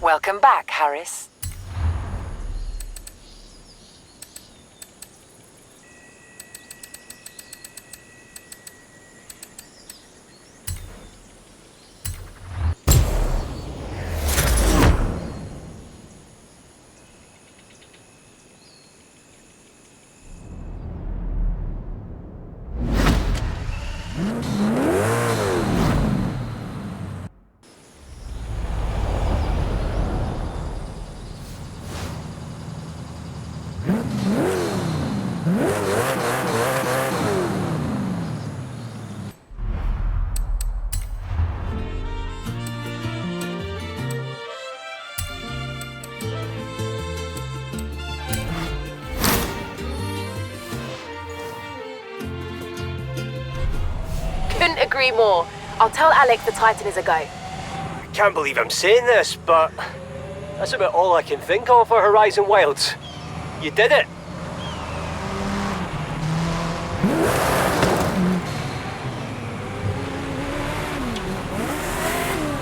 Welcome back, Harris. Couldn't agree more. I'll tell Alec the Titan is a go. I can't believe I'm saying this, but that's about all I can think of for Horizon Wilds. You did it!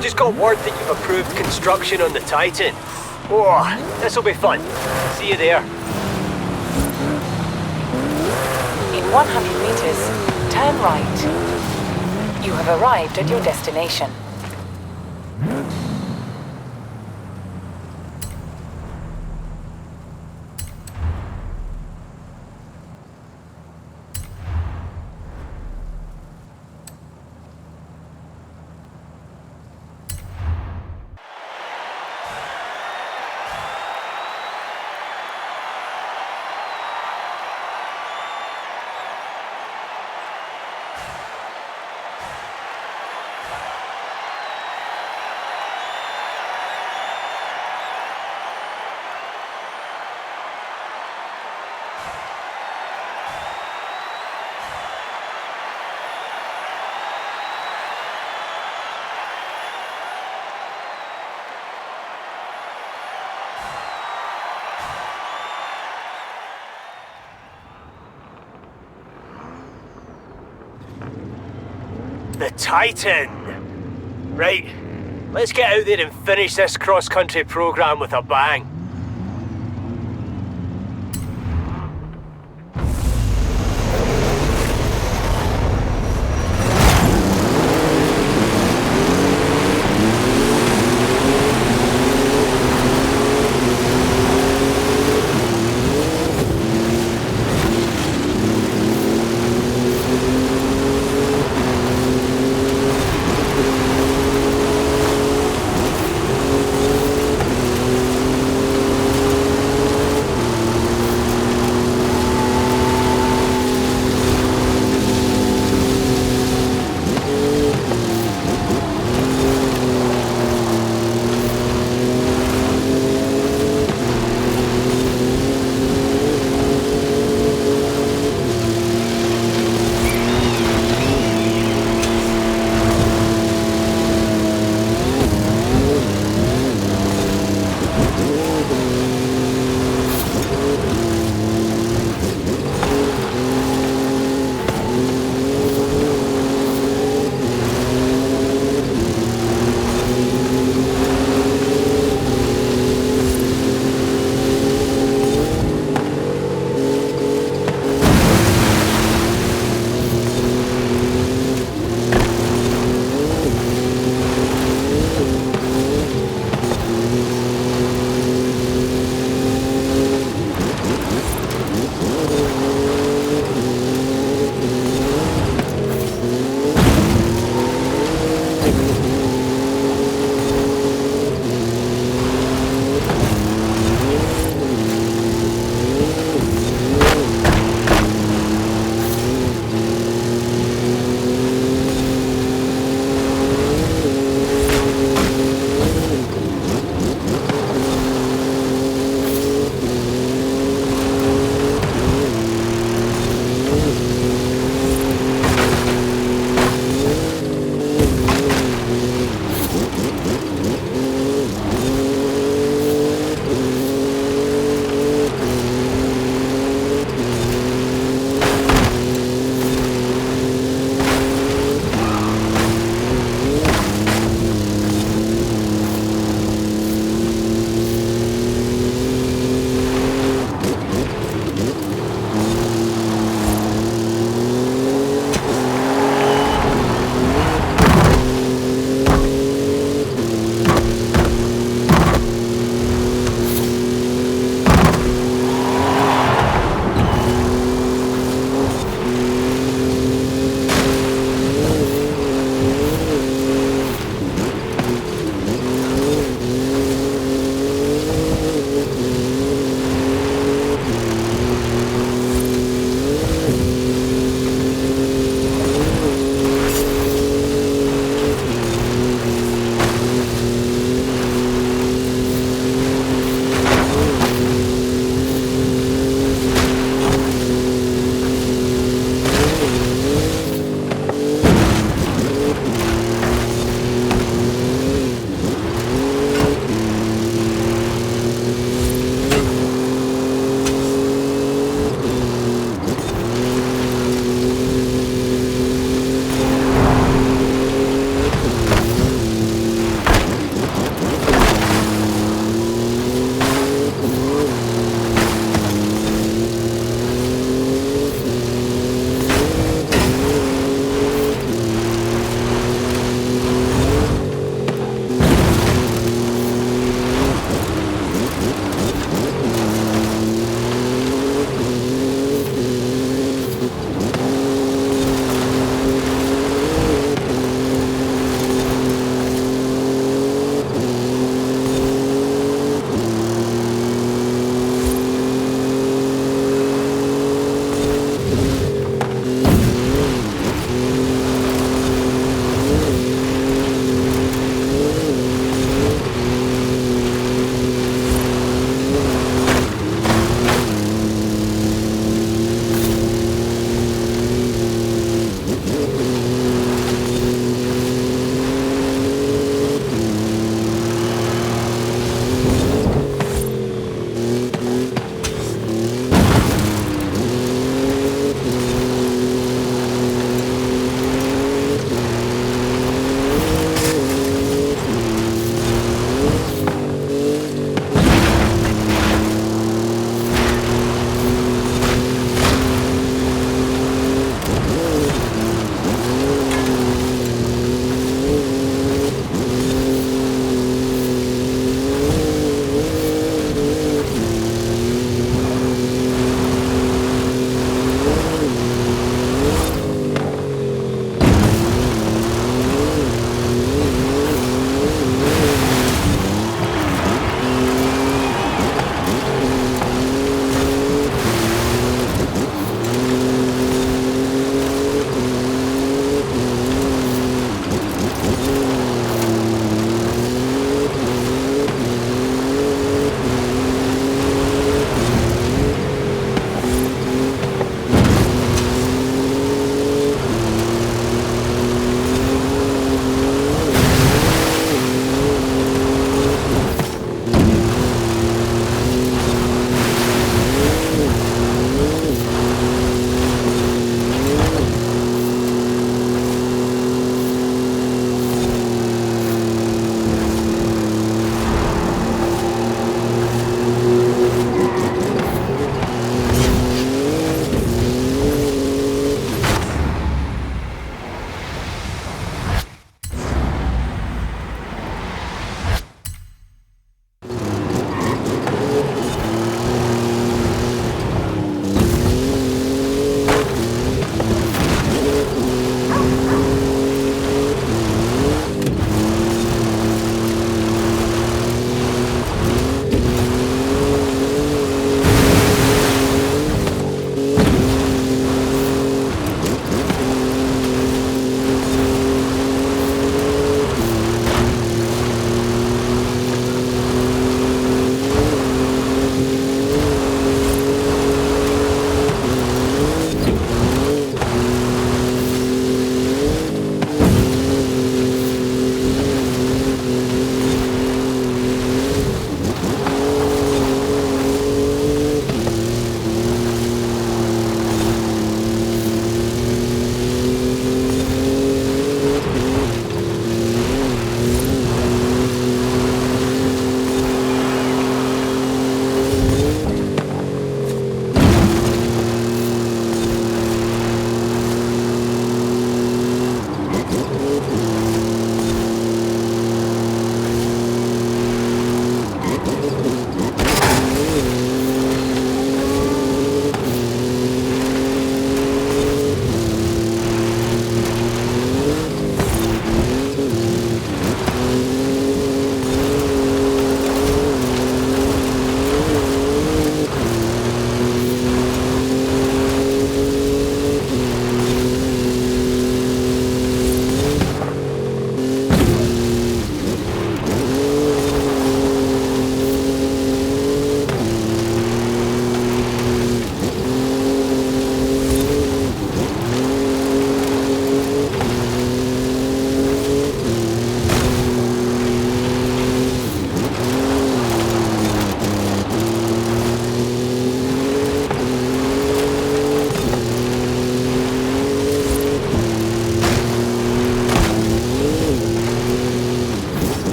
Just got word that you've approved construction on the Titan. Oh, this'll be fun. See you there. In 100 meters, turn right. You have arrived at your destination. The Titan! Right, let's get out there and finish this cross-country program with a bang.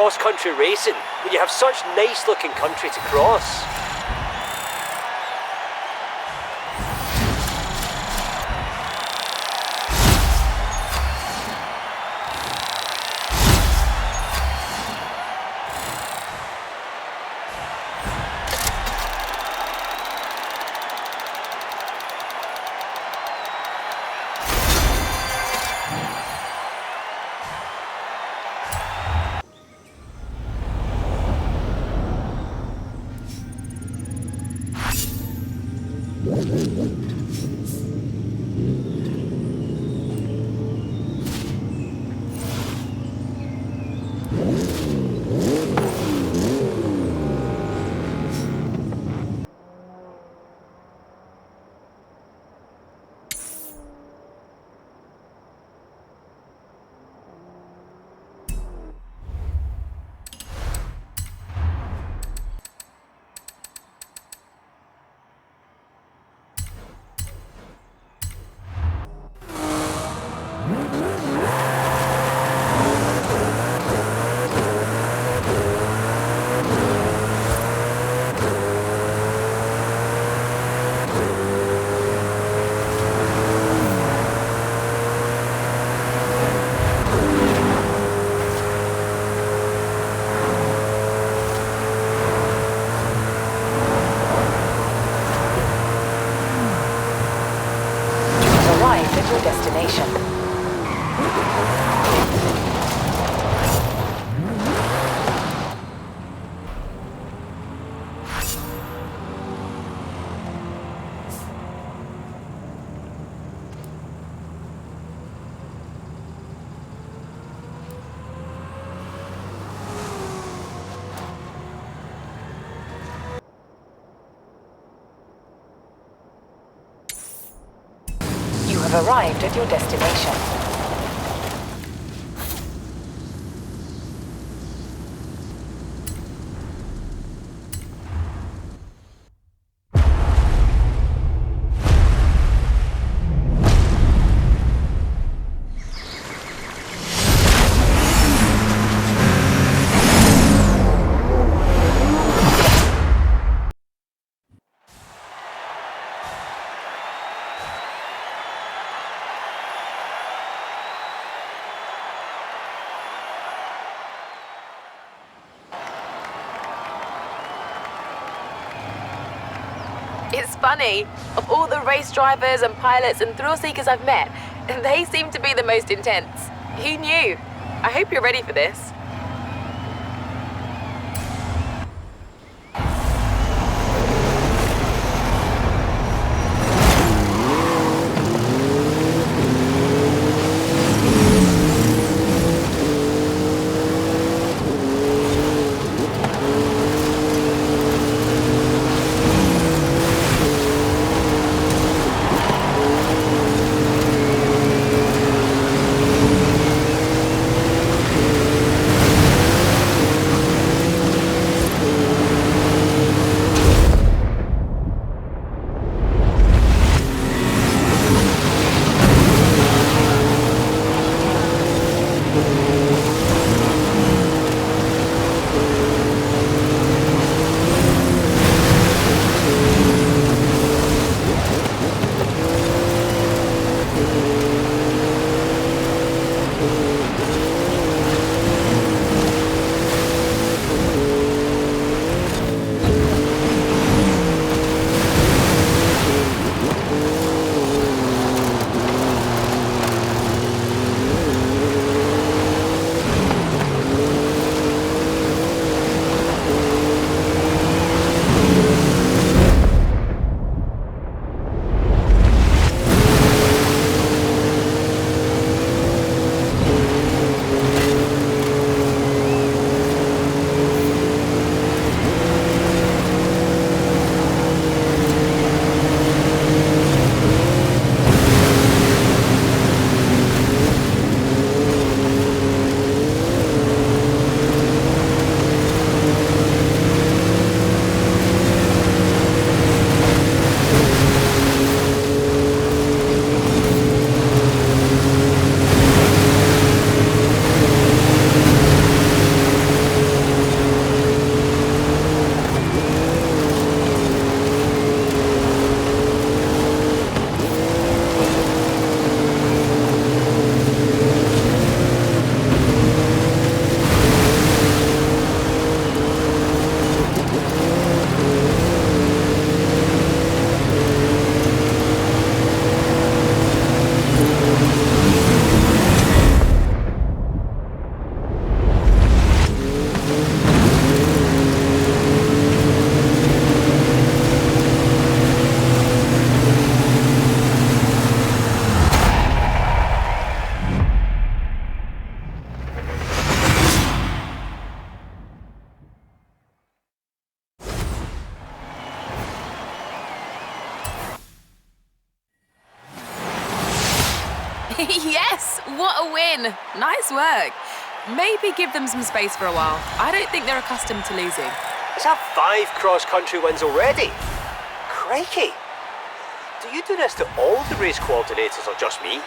cross-country racing when you have such nice-looking country to cross. Your destination. You have arrived at your destination. It's funny, of all the race drivers and pilots and thrill seekers I've met, they seem to be the most intense. Who knew? I hope you're ready for this. Yes, what a win. Nice work. Maybe give them some space for a while. I don't think they're accustomed to losing. Is that 5 cross-country wins already? Crikey! Do you do this to all the race coordinators or just me?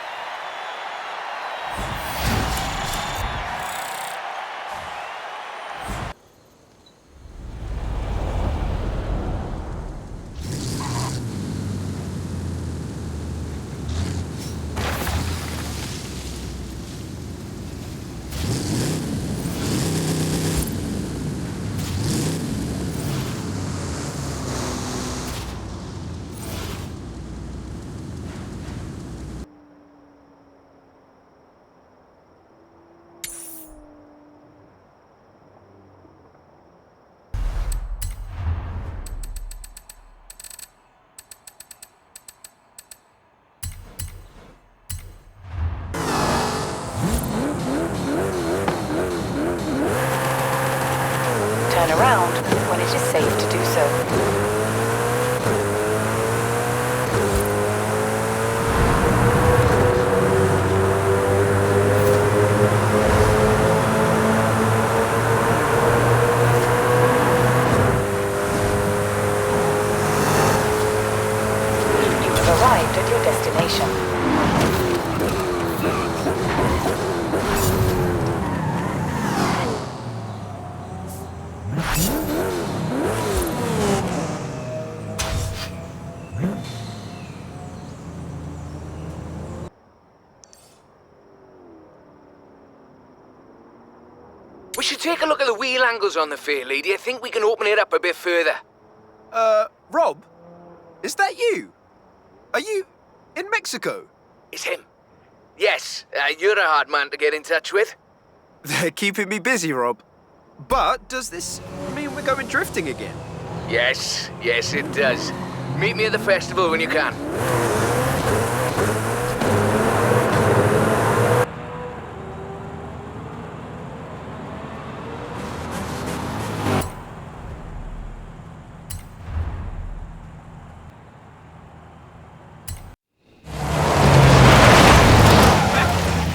Turn around when it is safe to do so. You have arrived at your destination. We should take a look at the wheel angles on the fair lady. I think we can open it up a bit further. Rob? Is that you? Are you in Mexico? It's him. Yes, you're a hard man to get in touch with. They're keeping me busy, Rob. But does this mean we're going drifting again? Yes, it does. Meet me at the festival when you can.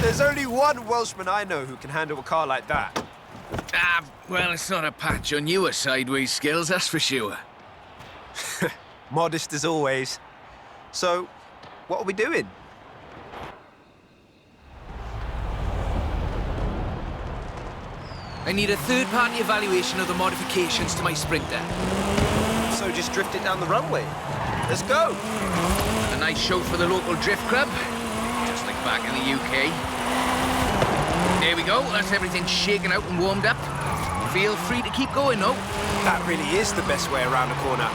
There's only one Welshman I know who can handle a car like that. Well, it's not a patch on your sideways skills, that's for sure. Modest as always. So, what are we doing? I need a third-party evaluation of the modifications to my Sprinter. So just drift it down the runway. Let's go. A nice show for the local drift club, just like back in the UK. There we go, that's everything shaken out and warmed up. Feel free to keep going, though. That really is the best way around a corner.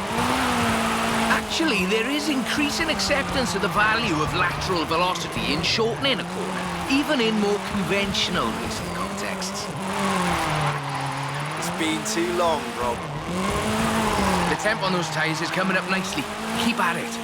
Actually, there is increasing acceptance of the value of lateral velocity in shortening a corner, even in more conventional racing contexts. It's been too long, Rob. The temp on those tyres is coming up nicely. Keep at it.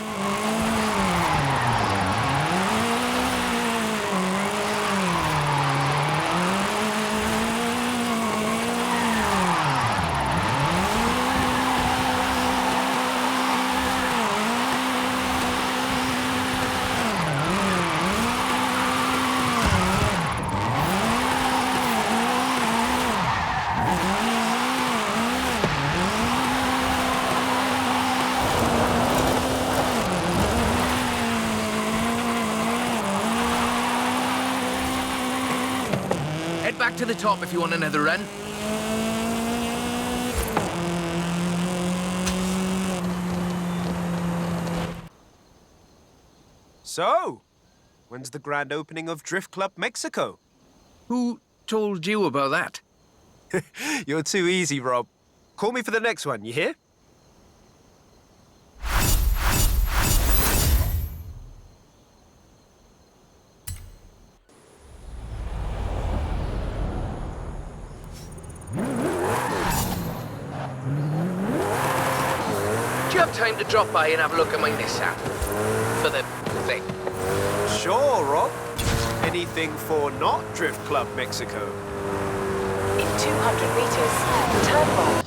Head back to the top if you want another run. So, when's the grand opening of Drift Club Mexico? Who told you about that? You're too easy, Rob. Call me for the next one, you hear? Do you have time to drop by and have a look at my Nissan? For the thing. Sure, Rob. Anything for not Drift Club Mexico. In 200 meters, turn right.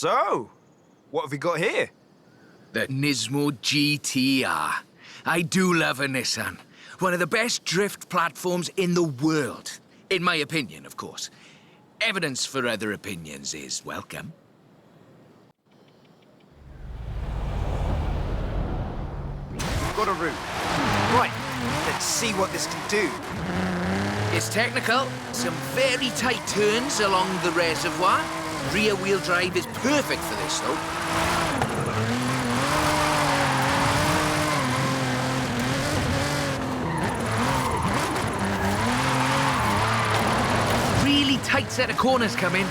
So, what have we got here? The Nismo GTR. I do love a Nissan. One of the best drift platforms in the world. In my opinion, of course. Evidence for other opinions is welcome. Got a route. Right, let's see what this can do. It's technical. Some very tight turns along the reservoir. Rear-wheel drive is perfect for this, though. Really tight set of corners coming.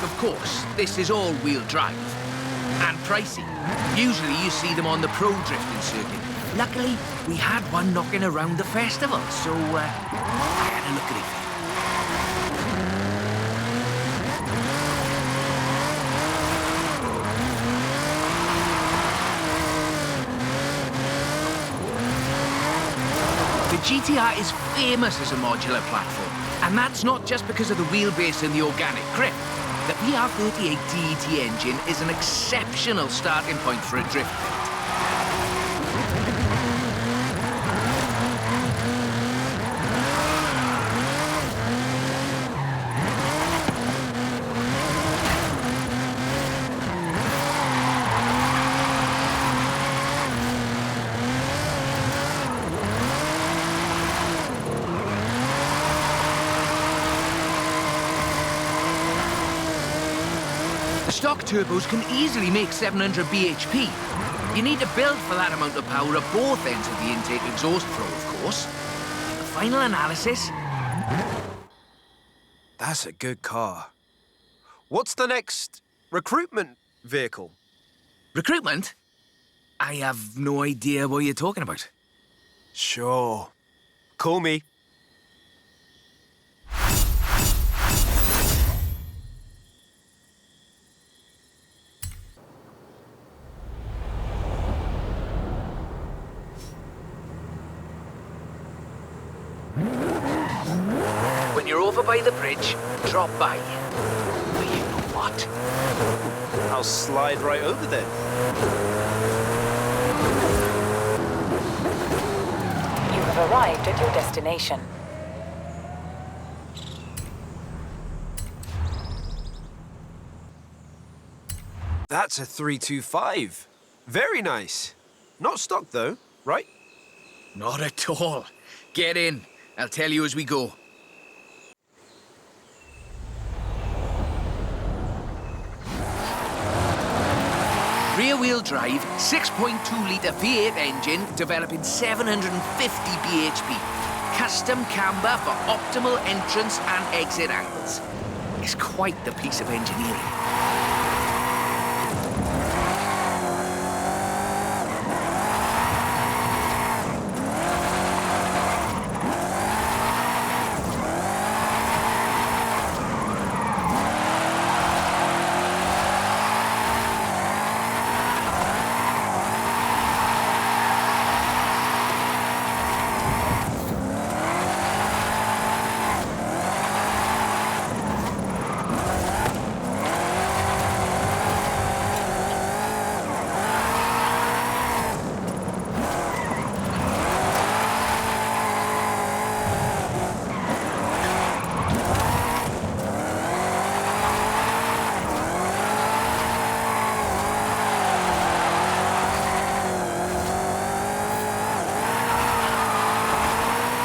Of course, this is all-wheel drive. And pricey. Usually you see them on the pro drifting circuit. Luckily, we had one knocking around the festival, so I had a look at it. The GTR is famous as a modular platform, and that's not just because of the wheelbase and the organic grip. The PR38 DET engine is an exceptional starting point for a drift build. Stock turbos can easily make 700 bhp. You need to build for that amount of power at both ends of the intake exhaust flow, of course. The final analysis... That's a good car. What's the next recruitment vehicle? Recruitment? I have no idea what you're talking about. Sure. Call me. When you're over by the bridge, drop by. But you know what? I'll slide right over then. You have arrived at your destination. That's a 325. Very nice. Not stock though, right? Not at all. Get in. I'll tell you as we go. Rear-wheel drive, 6.2-litre V8 engine, developing 750 bhp. Custom camber for optimal entrance and exit angles. It's quite the piece of engineering.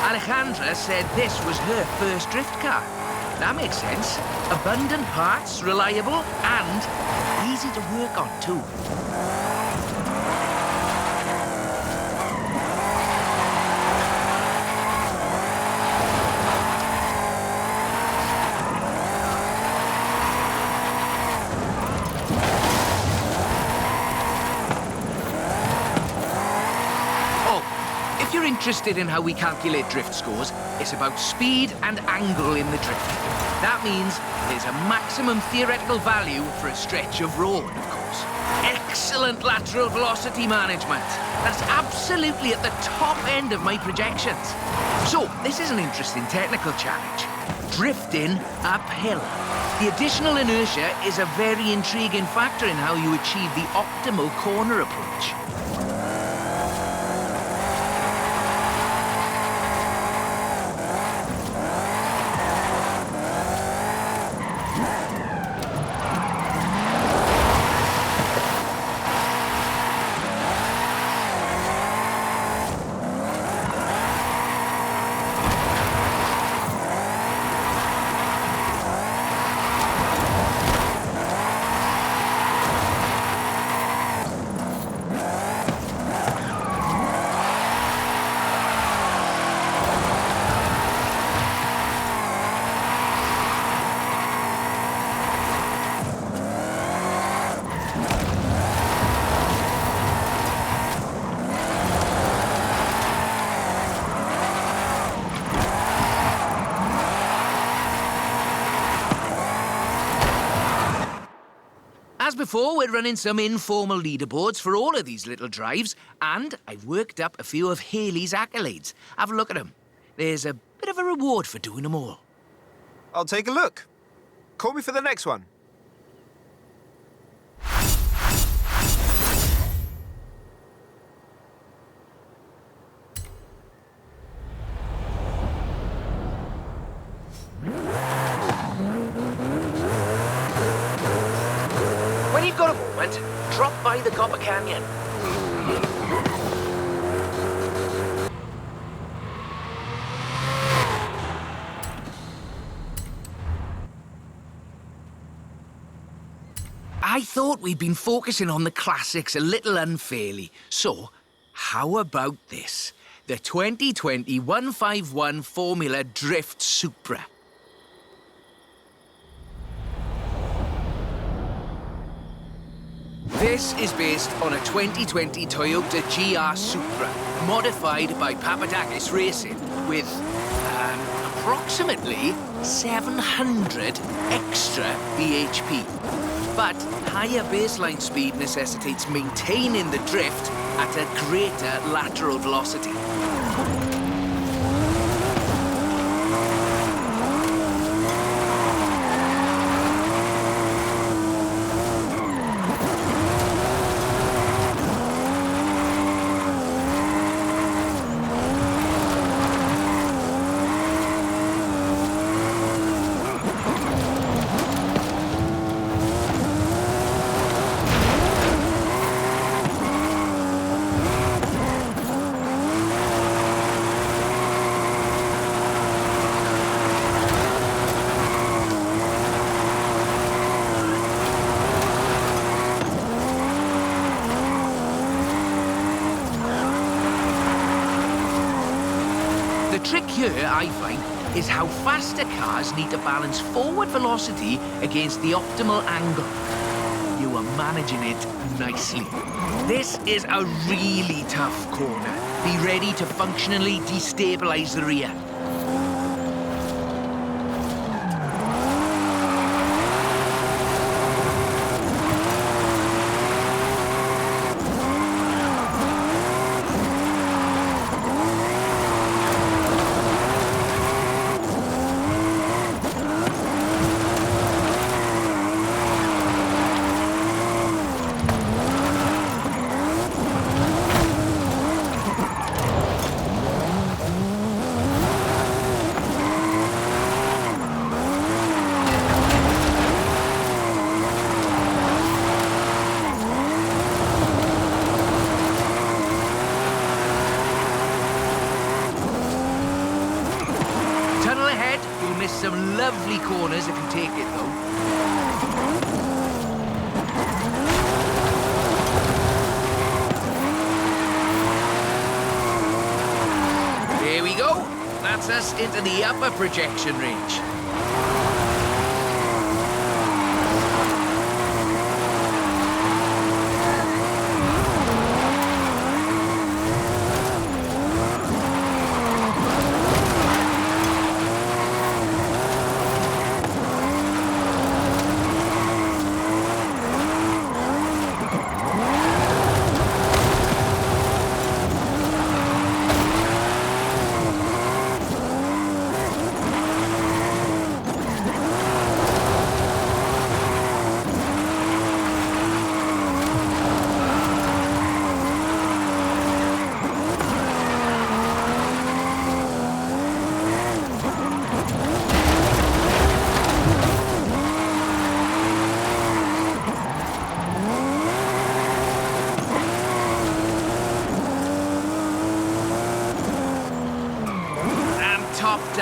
Alejandra said this was her first drift car. That makes sense. Abundant parts, reliable, and easy to work on, too. interested in how we calculate drift scores, it's about speed and angle in the drift. That means there's a maximum theoretical value for a stretch of road, of course. Excellent lateral velocity management. That's absolutely at the top end of my projections. So, this is an interesting technical challenge. Drifting uphill. The additional inertia is a very intriguing factor in how you achieve the optimal corner approach. As before, we're running some informal leaderboards for all of these little drives, and I've worked up a few of Haley's accolades. Have a look at them. There's a bit of a reward for doing them all. I'll take a look. Call me for the next one. When you've got a moment, drop by the Copper Canyon. I thought we'd been focusing on the classics a little unfairly. So, how about this? The 2020 151 Formula Drift Supra. This is based on a 2020 Toyota GR Supra, modified by Papadakis Racing, with approximately 700 extra bhp. But higher baseline speed necessitates maintaining the drift at a greater lateral velocity. The trick here, I find, is how faster cars need to balance forward velocity against the optimal angle. You are managing it nicely. This is a really tough corner. Be ready to functionally destabilize the rear. Tunnel ahead, you'll miss some lovely corners if you take it, though. There we go. That's us into the upper projection range.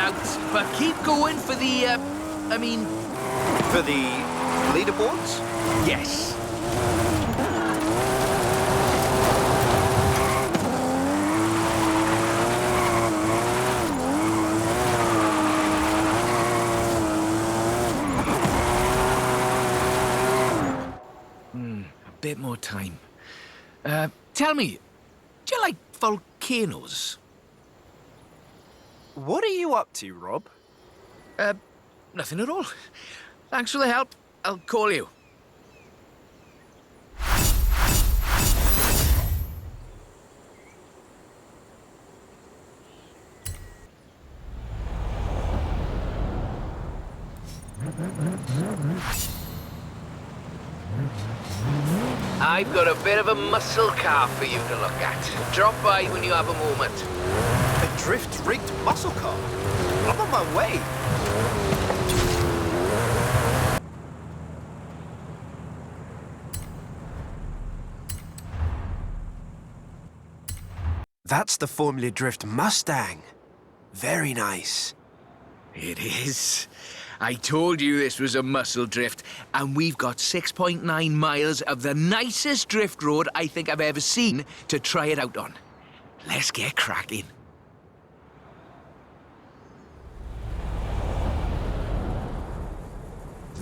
out, but keep going for the, For the leaderboards? yes. A bit more time. Tell me, do you like volcanoes? What are you up to, Rob? Nothing at all. Thanks for the help. I'll call you. I've got a bit of a muscle car for you to look at. Drop by when you have a moment. A drift-rigged muscle car? I'm on my way. That's the Formula Drift Mustang. Very nice. It is. I told you this was a muscle drift, and we've got 6.9 miles of the nicest drift road I think I've ever seen to try it out on. Let's get cracking.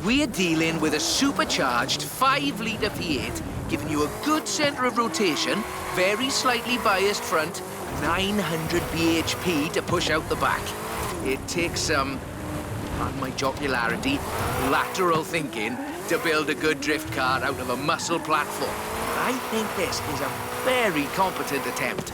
We're dealing with a supercharged 5-litre V8, giving you a good centre of rotation, very slightly biased front, 900 bhp to push out the back. It takes some, on my jocularity, lateral thinking to build a good drift car out of a muscle platform. I think this is a very competent attempt.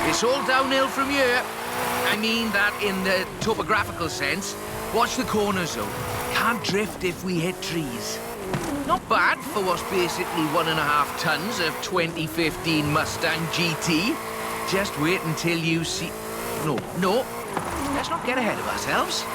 It's all downhill from here. I mean that in the topographical sense. Watch the corners, though. Can't drift if we hit trees. Not bad for what's basically 1.5 tons of 2015 Mustang GT. Just wait until you see... No. Let's not get ahead of ourselves.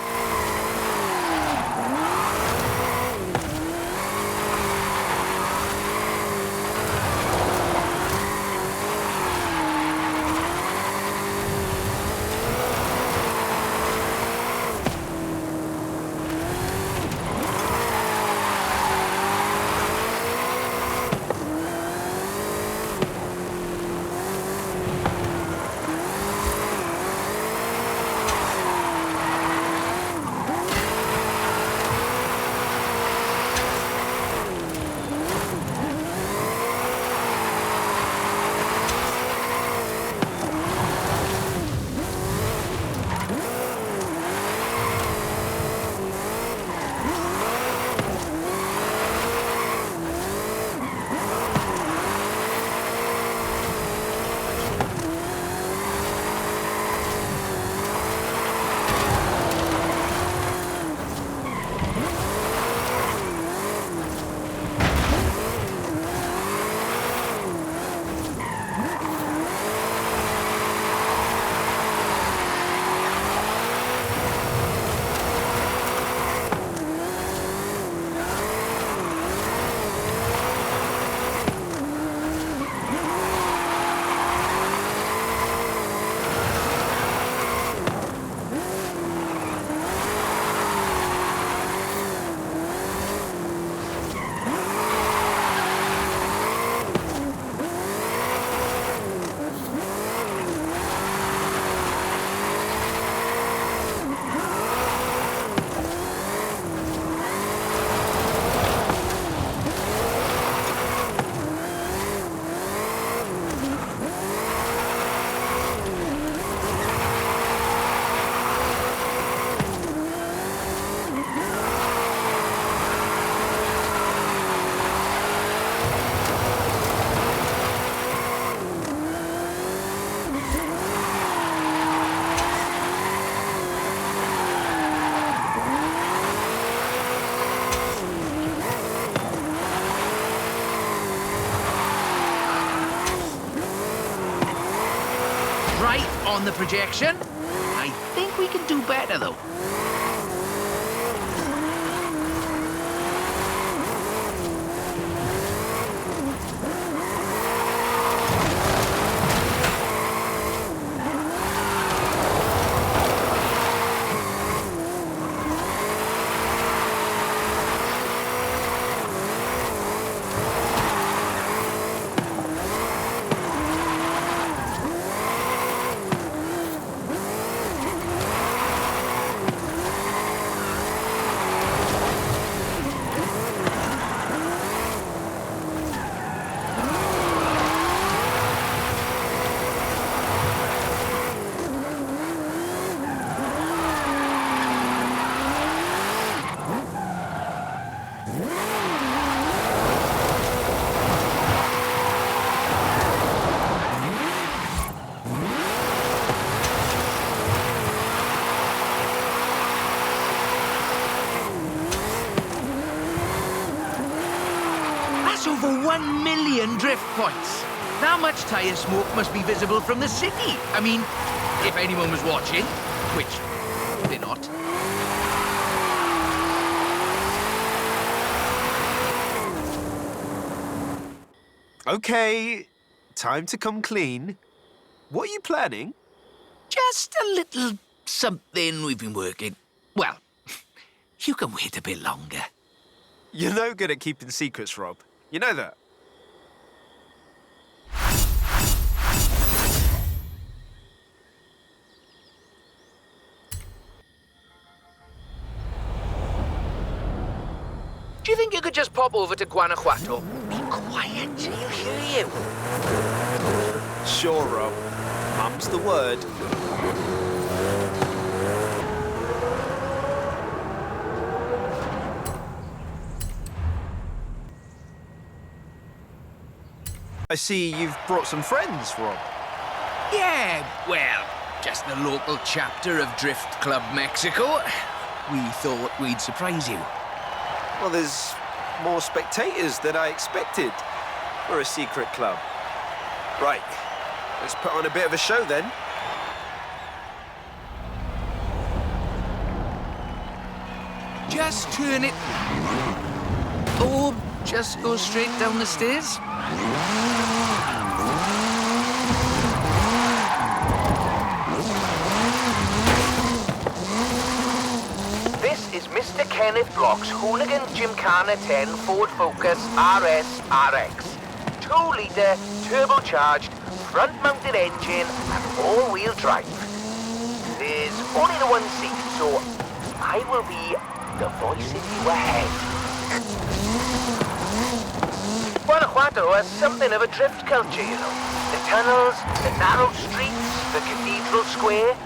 on the projection. I think we can do better, though. Over 1 million drift points. That much tyre smoke must be visible from the city. I mean, if anyone was watching, which they're not. Okay, time to come clean. What are you planning? Just a little something we've been working. Well, you can wait a bit longer. You're no good at keeping secrets, Rob. You know that. Do you think you could just pop over to Guanajuato? Be quiet, he'll hear you. Sure, Rob. Mum's the word. I see you've brought some friends, Rob. Yeah, well, just the local chapter of Drift Club Mexico. We thought we'd surprise you. Well, there's more spectators than I expected for a secret club. Right, let's put on a bit of a show then. Just turn it... or just go straight down the stairs. This is Mr. Kenneth Block's Hooligan Gymkhana 10 Ford Focus RS RX. 2-litre, turbocharged, front-mounted engine and all-wheel drive. There's only the one seat, so I will be the voice in your head. Guanajuato has something of a drift culture, you know. The tunnels, the narrow streets, the cathedral square.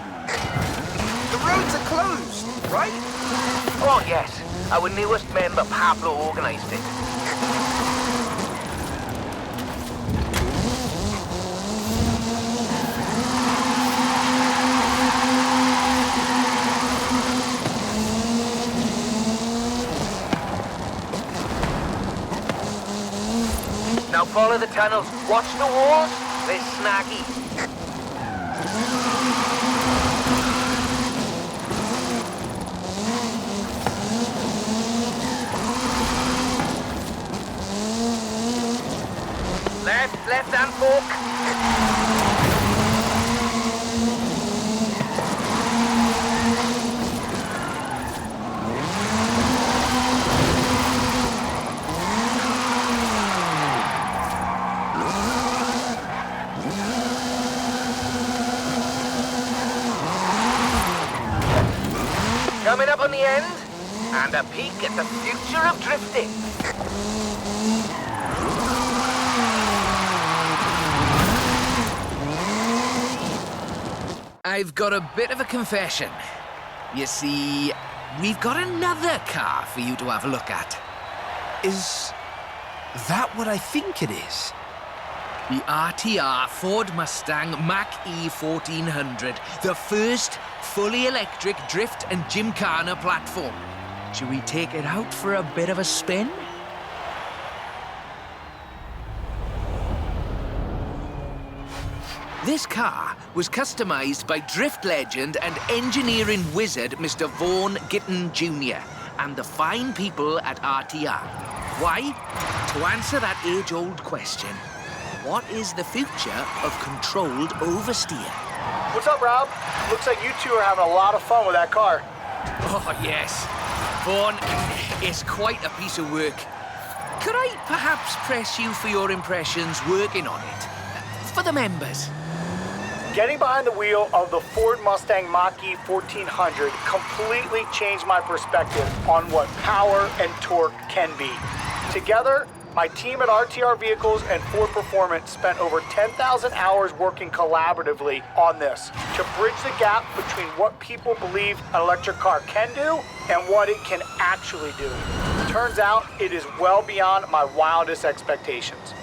The roads are closed, right? Oh, yes. Our newest member, Pablo, organised it. Now follow the tunnels. Watch the walls. They're snaggy. Left-hand fork. Coming up on the end, and a peek at the future of drifting. I've got a bit of a confession. You see, we've got another car for you to have a look at. Is that what I think it is? The RTR Ford Mustang Mach-E 1400, the first fully electric drift and gymkhana platform. Should we take it out for a bit of a spin? This car was customized by drift legend and engineering wizard Mr. Vaughan Gitton Jr. and the fine people at RTR. Why? To answer that age-old question, what is the future of controlled oversteer? What's up, Rob? Looks like you two are having a lot of fun with that car. Oh, yes. Vaughan is quite a piece of work. Could I perhaps press you for your impressions working on it? For the members. Getting behind the wheel of the Ford Mustang Mach-E 1400 completely changed my perspective on what power and torque can be. Together, my team at RTR Vehicles and Ford Performance spent over 10,000 hours working collaboratively on this to bridge the gap between what people believe an electric car can do and what it can actually do. Turns out it is well beyond my wildest expectations.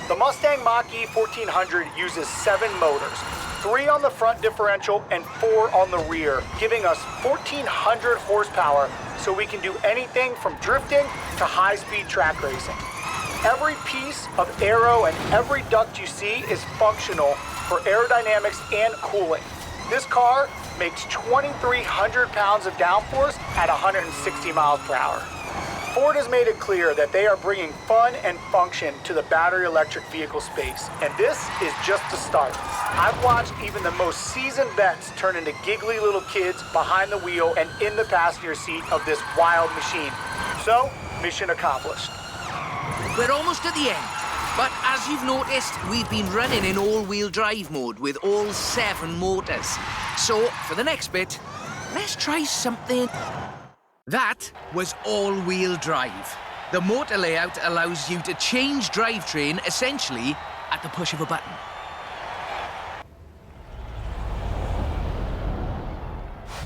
The Mustang Mach-E 1400 uses 7 motors, 3 on the front differential and 4 on the rear, giving us 1,400 horsepower so we can do anything from drifting to high-speed track racing. Every piece of aero and every duct you see is functional for aerodynamics and cooling. This car makes 2,300 pounds of downforce at 160 miles per hour. Ford has made it clear that they are bringing fun and function to the battery electric vehicle space, and this is just the start. I've watched even the most seasoned vets turn into giggly little kids behind the wheel and in the passenger seat of this wild machine. So, mission accomplished. We're almost at the end, but as you've noticed, we've been running in all-wheel drive mode with all 7 motors. So, for the next bit, let's try something. That was all-wheel drive. The motor layout allows you to change drivetrain essentially at the push of a button.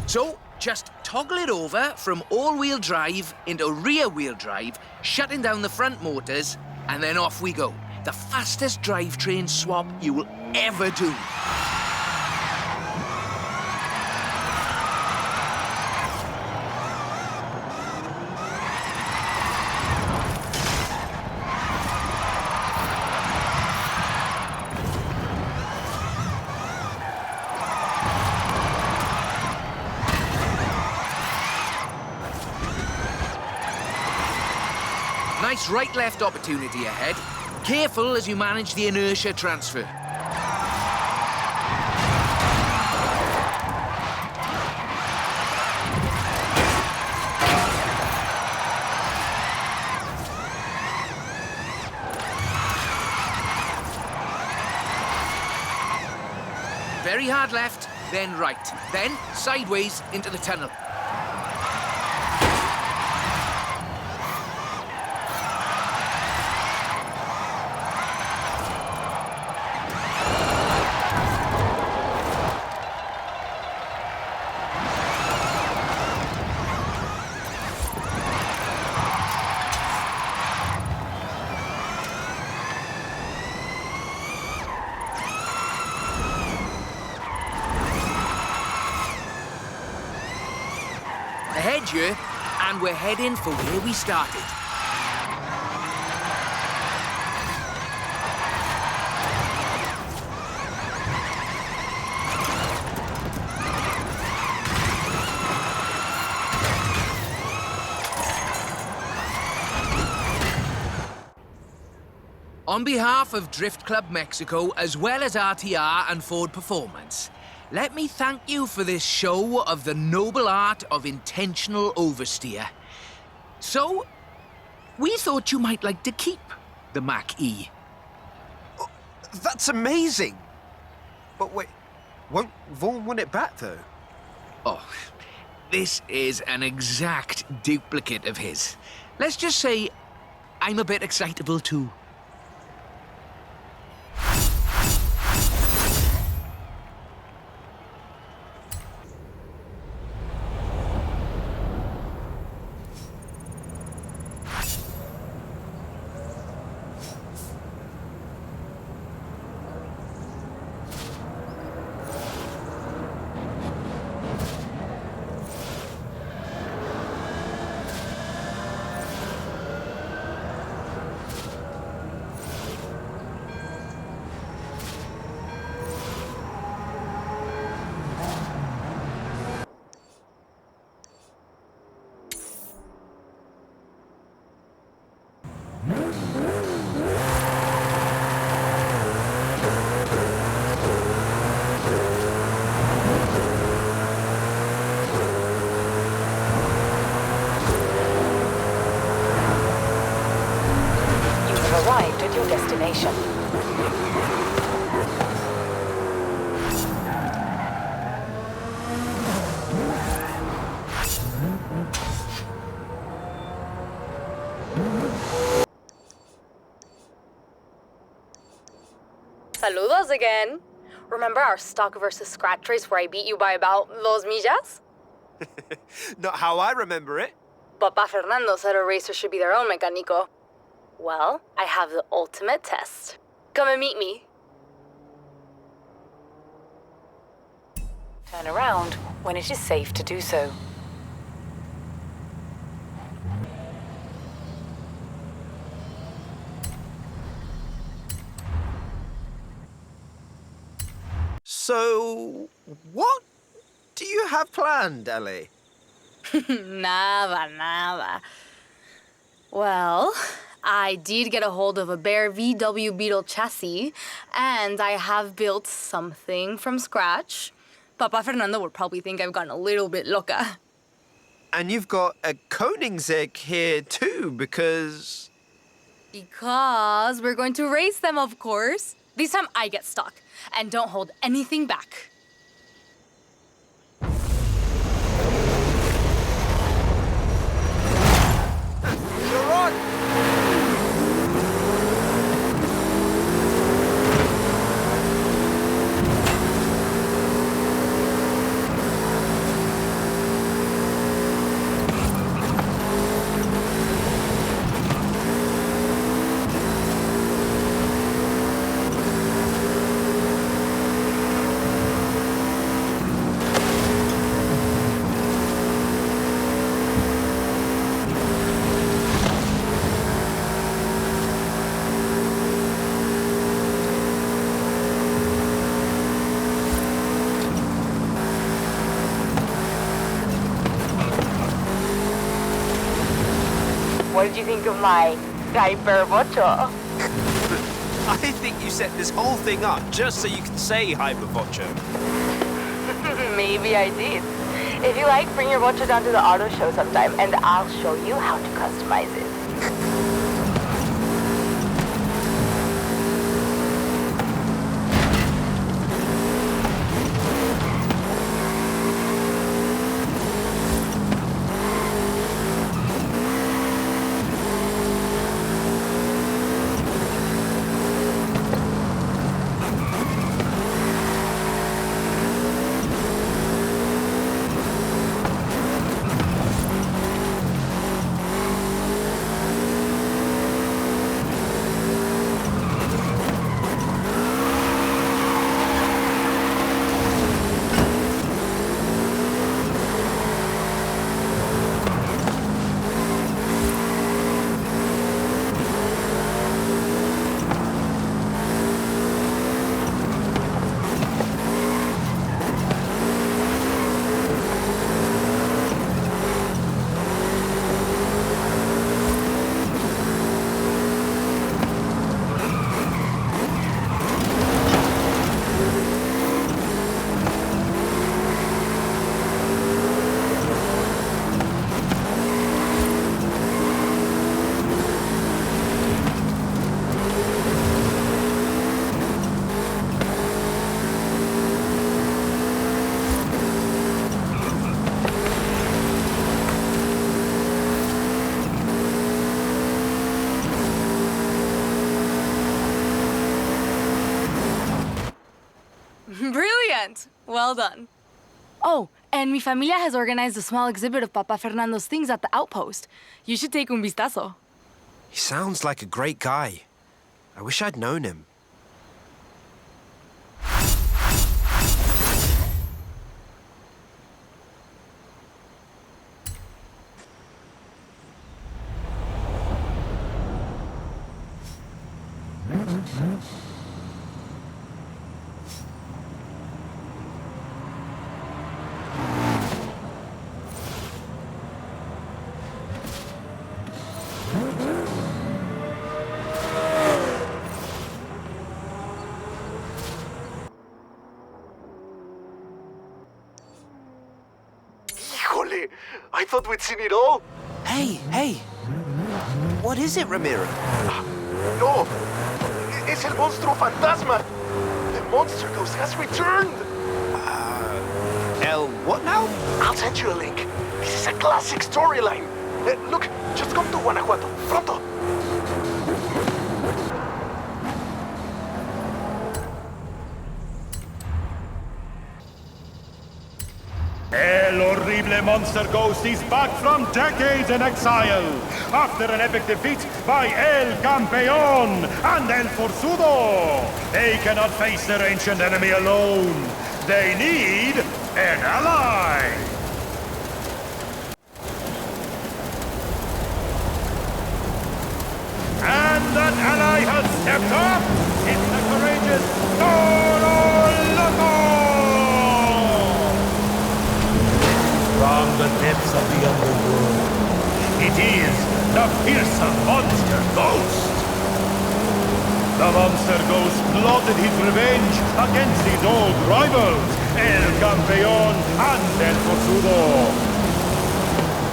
So, just toggle it over from all-wheel drive into rear-wheel drive, shutting down the front motors, and then off we go. The fastest drivetrain swap you will ever do. Nice right-left opportunity ahead. Careful as you manage the inertia transfer. Very hard left, then right, then sideways into the tunnel. Ahead here, and we're heading for where we started. On behalf of Drift Club Mexico, as well as RTR and Ford Performance, let me thank you for this show of the noble art of intentional oversteer. So, we thought you might like to keep the Mach-E. Oh, that's amazing! But wait, won't Vaughan want it back, though? Oh, this is an exact duplicate of his. Let's just say I'm a bit excitable, too. destination. Saludos again. Remember our stock versus scratch race where I beat you by about dos millas? Not how I remember it. Papa Fernando said a racer should be their own mecánico. Well, I have the ultimate test. Come and meet me. Turn around when it is safe to do so. So, what do you have planned, Ellie? Nada. Well, I did get a hold of a bare VW Beetle chassis, and I have built something from scratch. Papa Fernando would probably think I've gotten a little bit loca. And you've got a Koenigsegg here too, because We're going to race them, of course. This time I get stuck, and don't hold anything back. you're on. What did you think of my diaper Vocho? I think you set this whole thing up just so you can say Hyper Vocho. Maybe I did. If you like, bring your Vocho down to the auto show sometime, and I'll show you how to customize it. Brilliant! Well done. Oh, and mi familia has organized a small exhibit of Papa Fernando's things at the outpost. You should take un vistazo. He sounds like a great guy. I wish I'd known him. Híjole, I thought we'd seen it all. Hey! What is it, Ramiro? No, Es el monstruo fantasma. The monster ghost has returned. What now? I'll send you a link. This is a classic storyline. Look, just come to Guanajuato. Pronto. El horrible monster ghost is back from decades in exile after an epic defeat by El Campeón and El Forzudo. They cannot face their ancient enemy alone. They need an ally. And that ally has stepped up. It's the courageous Toro Loco! From the depths of the underworld, it is the fearsome monster ghost. The monster ghost plotted his revenge against his old rivals, El Campeón and El Forzudo.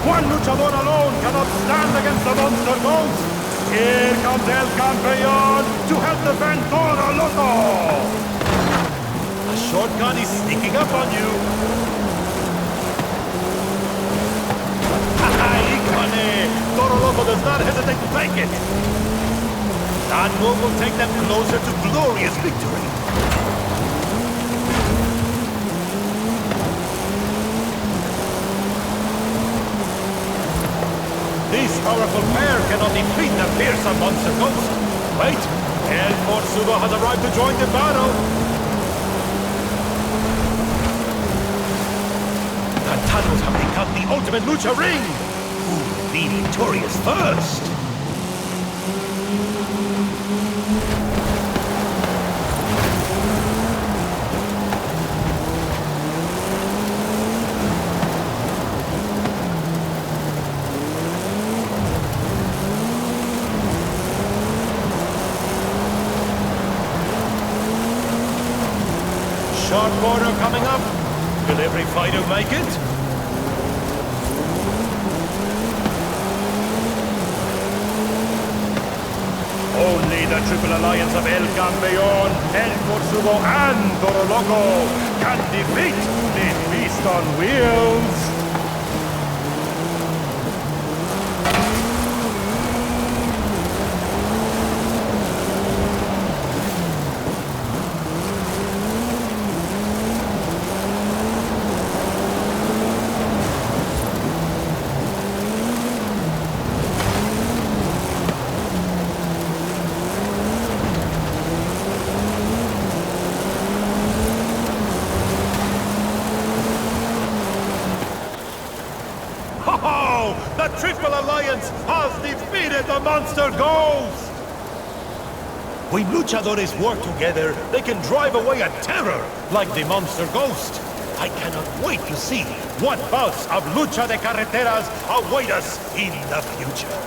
One luchador alone cannot stand against the monster ghost. Here comes El Campeón to help defend Toro Loco. A shotgun is sneaking up on you. Toro Loco does not hesitate to take it. That move will take them closer to glorious victory. This powerful pair cannot defeat the fearsome monster ghost. Wait, El Forzudo has arrived to join the battle. Cantanos have become the ultimate lucha ring. Who will be victorious first? Sharp corner coming up. Will every fighter make it? Only the triple alliance of El Campeón, El Forzudo and Toro Loco can defeat this beast on wheels. The Triple Alliance has defeated the Monster Ghost! When luchadores work together, they can drive away a terror like the Monster Ghost. I cannot wait to see what bouts of Lucha De Carreteras await us in the future.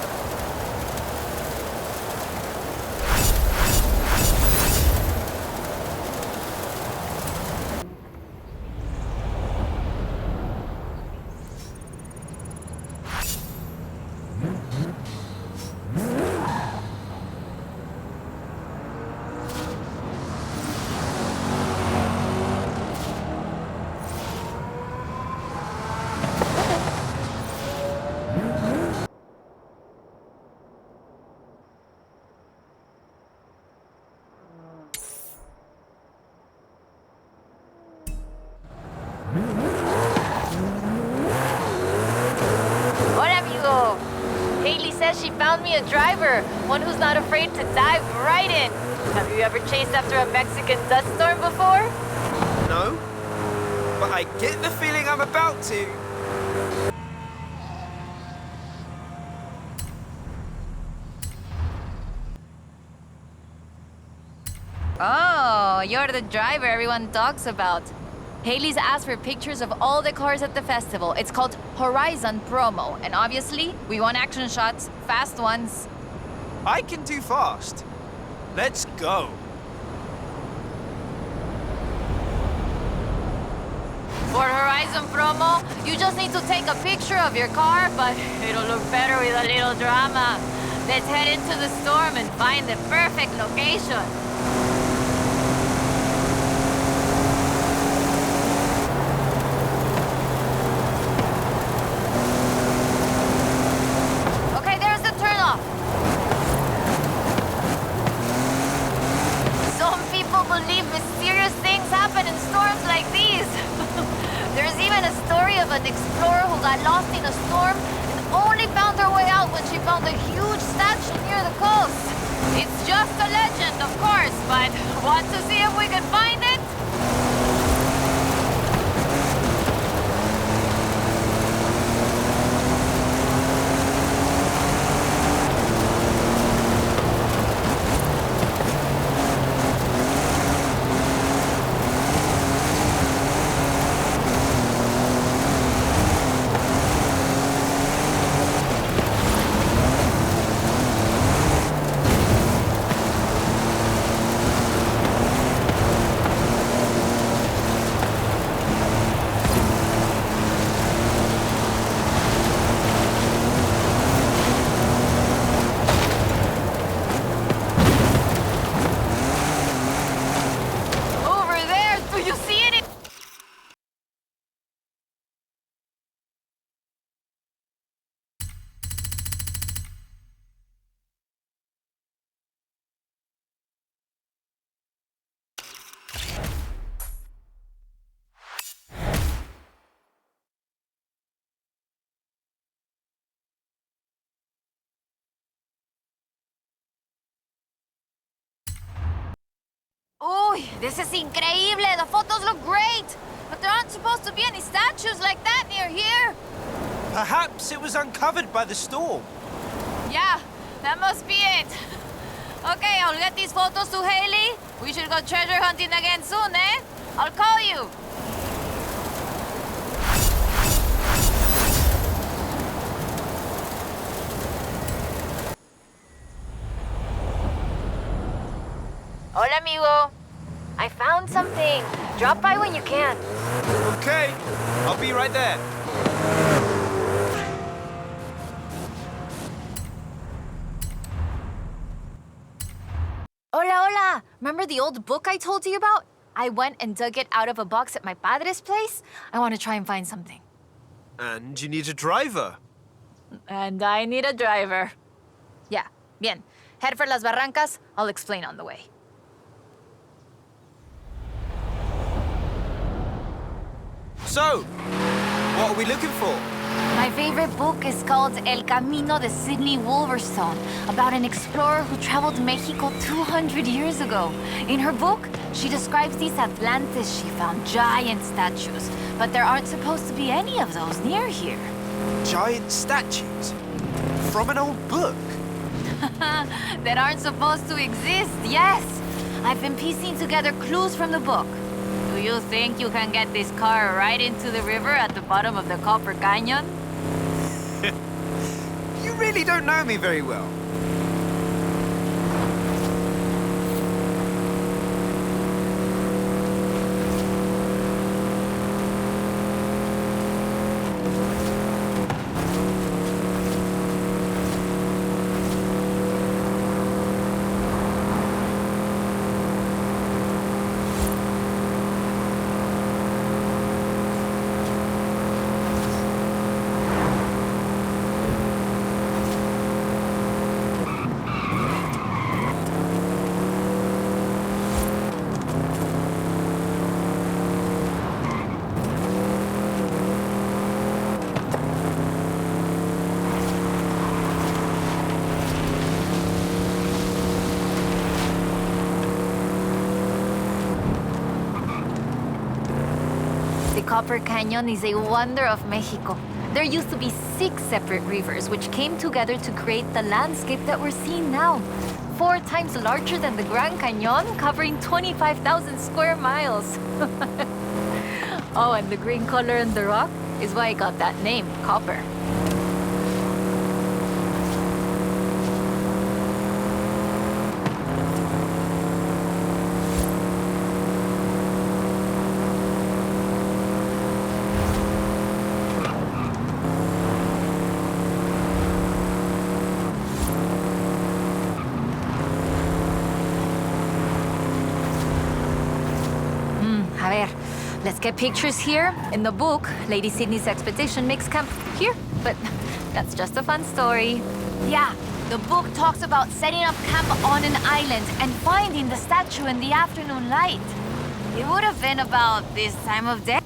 She found me a driver, one who's not afraid to dive right in. Have you ever chased after a Mexican dust storm before? No, but I get the feeling I'm about to. Oh, you're the driver everyone talks about. Haley's asked for pictures of all the cars at the festival. It's called Horizon Promo, and obviously, we want action shots, fast ones. I can do fast. Let's go. For Horizon Promo, you just need to take a picture of your car, but it'll look better with a little drama. Let's head into the storm and find the perfect location. Okay, there's the turnoff. Some people believe mysterious things happen in storms like these. There's even a story of an explorer who got lost in a storm and only found her way out when she found a huge statue near the coast. It's just a legend, of course, but want to see if we can find it? Uy, this is increíble! The photos look great! But there aren't supposed to be any statues like that near here! Perhaps it was uncovered by the storm. Yeah, that must be it. Okay, I'll get these photos to Haley. We should go treasure hunting again soon, eh? I'll call you. Hola, amigo. I found something. Drop by when you can. Okay, I'll be right there. Hola, hola. Remember the old book I told you about? I went and dug it out of a box at my padre's place. I want to try and find something. And you need a driver. And I need a driver. Yeah, bien. Head for Las Barrancas. I'll explain on the way. So, what are we looking for? My favorite book is called El Camino de Sydney Wolverstone, about an explorer who traveled Mexico 200 years ago. In her book, she describes these Atlantis she found, giant statues. But there aren't supposed to be any of those near here. Giant statues? From an old book? That aren't supposed to exist, yes! I've been piecing together clues from the book. Do you think you can get this car right into the river at the bottom of the Copper Canyon? You really don't know me very well. The Copper Canyon is a wonder of Mexico. There used to be 6 separate rivers which came together to create the landscape that we're seeing now. 4 times larger than the Grand Canyon, covering 25,000 square miles. Oh, and the green color in the rock is why I got that name, copper. Let's get pictures here. In the book, Lady Sydney's expedition makes camp here, but that's just a fun story. Yeah, the book talks about setting up camp on an island and finding the statue in the afternoon light. It would have been about this time of day.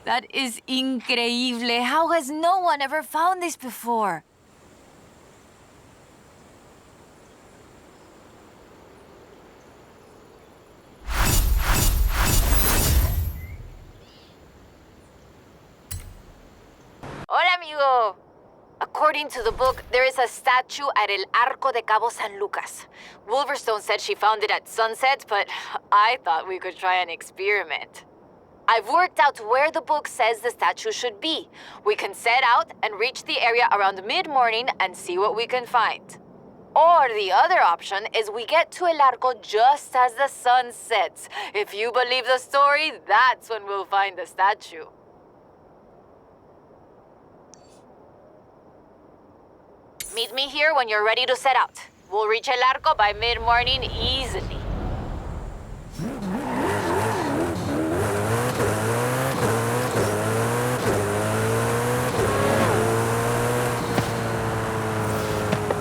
That is increíble. How has no one ever found this before? Hola, amigo. According to the book, there is a statue at El Arco de Cabo San Lucas. Wolverstone said she found it at sunset, but I thought we could try an experiment. I've worked out where the book says the statue should be. We can set out and reach the area around mid-morning and see what we can find. Or the other option is we get to El Arco just as the sun sets. If you believe the story, that's when we'll find the statue. Meet me here when you're ready to set out. We'll reach El Arco by mid-morning easily.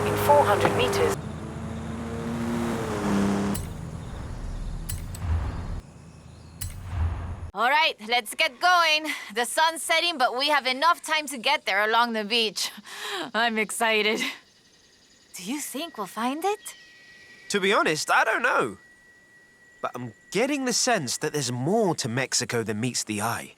In 400 meters. All right, let's get going. The sun's setting, but we have enough time to get there along the beach. I'm excited. Do you think we'll find it? To be honest, I don't know. But I'm getting the sense that there's more to Mexico than meets the eye.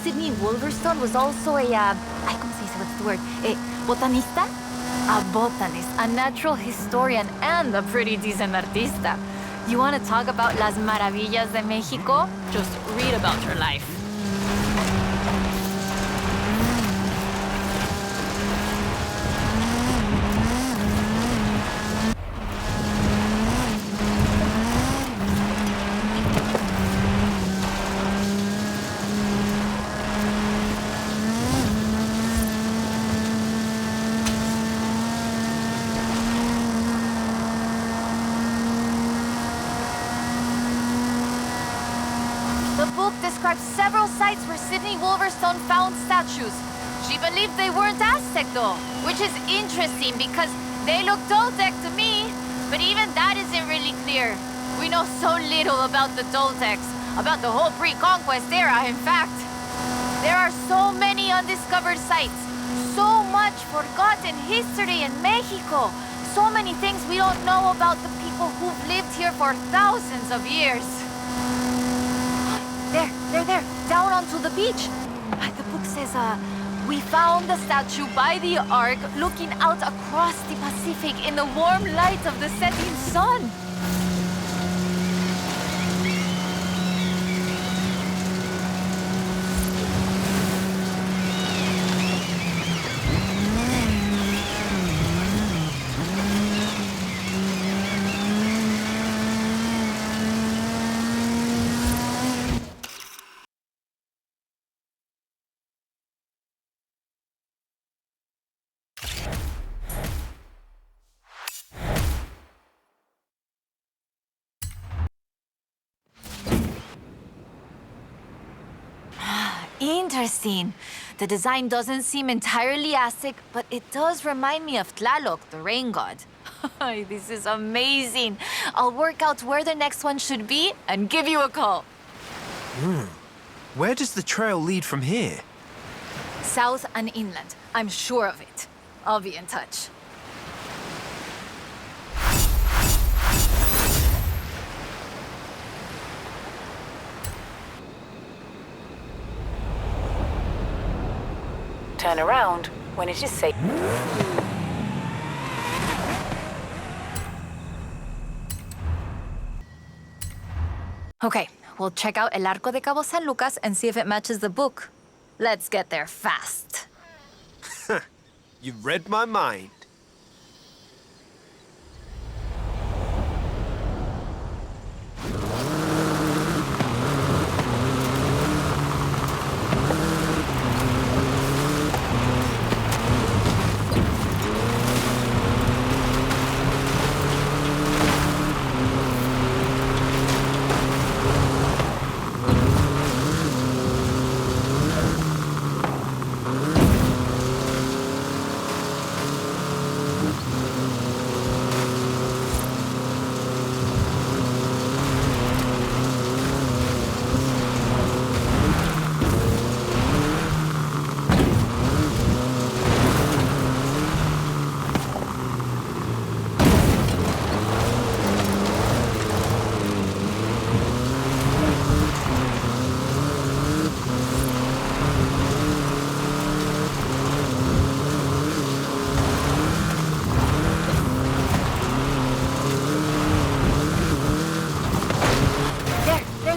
Sidney Wolverstone was also a, ¿cómo se dice? What's the word? Botanista? A botanist, a natural historian, and a pretty decent artista. You want to talk about las maravillas de Mexico? Just read about her life. Several sites where Sidney Wolverstone found statues. She believed they weren't Aztec though, which is interesting because they look Toltec to me, but even that isn't really clear. We know so little about the Toltecs, about the whole pre-conquest era, in fact. There are so many undiscovered sites, so much forgotten history in Mexico, so many things we don't know about the people who've lived here for thousands of years. There, down onto the beach. The book says, we found the statue by the ark looking out across the Pacific in the warm light of the setting sun. Interesting. The design doesn't seem entirely Aztec, but it does remind me of Tlaloc, the rain god. Ay, this is amazing. I'll work out where the next one should be and give you a call. Where does the trail lead from here? South and inland. I'm sure of it. I'll be in touch. Turn around when it is safe. Okay, we'll check out El Arco de Cabo San Lucas and see if it matches the book. Let's get there fast. You've read my mind.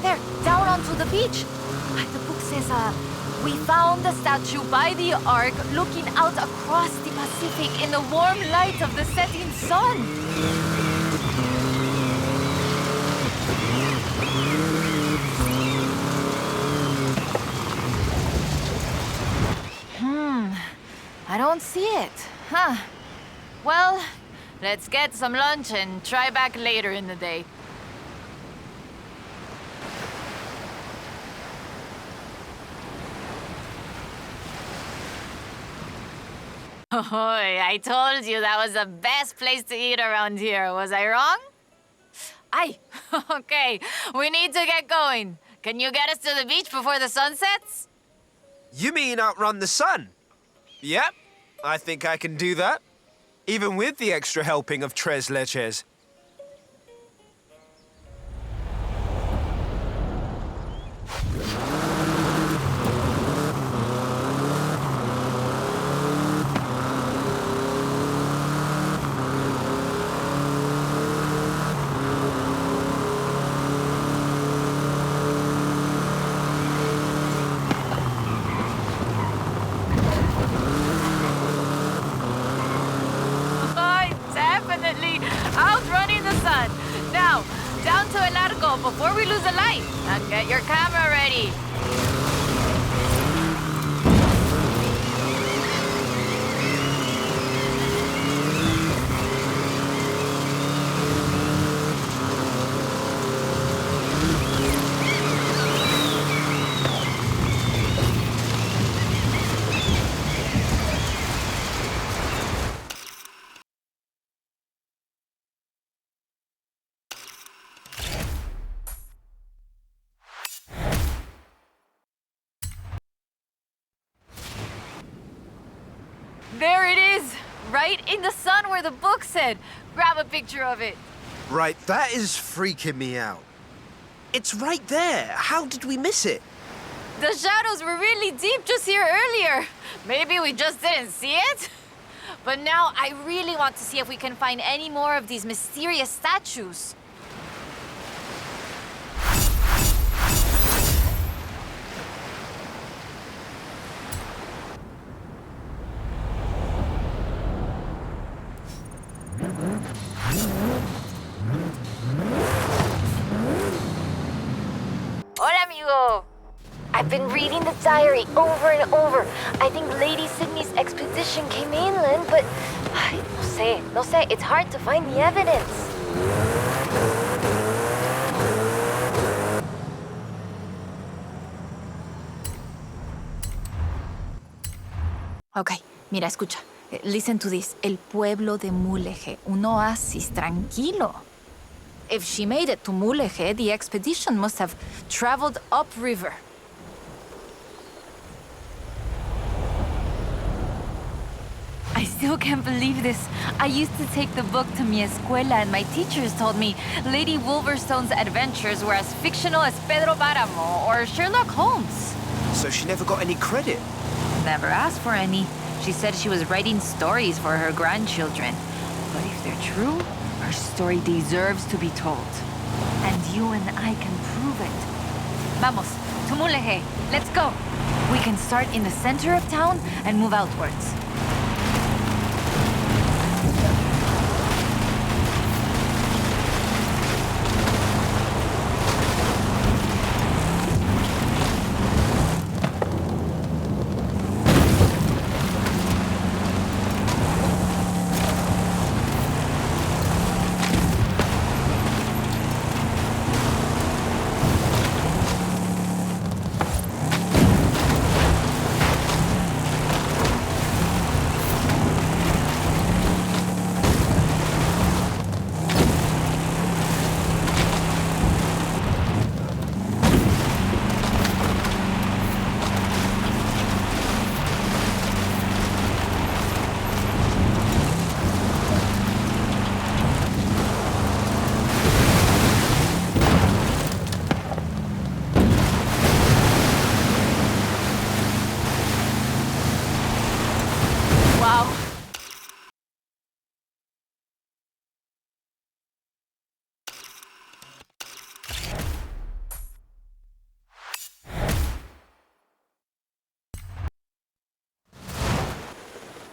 There, down onto the beach. The book says, we found the statue by the ark looking out across the Pacific in the warm light of the setting sun. I don't see it. Huh. Well, let's get some lunch and try back later in the day. Oh, I told you that was the best place to eat around here. Was I wrong? Aye. Okay, we need to get going. Can you get us to the beach before the sun sets? You mean outrun the sun? Yep, I think I can do that. Even with the extra helping of tres leches. Outrunning the sun. Now, down to El Arco before we lose the light. And get your camera ready. There it is! Right in the sun where the book said. Grab a picture of it. Right, that is freaking me out. It's right there. How did we miss it? The shadows were really deep just here earlier. Maybe we just didn't see it? But now I really want to see if we can find any more of these mysterious statues. Hola, amigo. I've been reading the diary over and over. I think Lady Sydney's expedition came inland, but no sé, it's hard to find the evidence. Ok, mira, escucha. Listen to this. El pueblo de Mulegé, un oasis tranquilo. If she made it to Mulegé, the expedition must have traveled upriver. I still can't believe this. I used to take the book to mi escuela and my teachers told me Lady Wolverstone's adventures were as fictional as Pedro Páramo or Sherlock Holmes. So she never got any credit? Never asked for any. She said she was writing stories for her grandchildren. But if they're true, her story deserves to be told. And you and I can prove it. Vamos, to Mulegé. Let's go. We can start in the center of town and move outwards.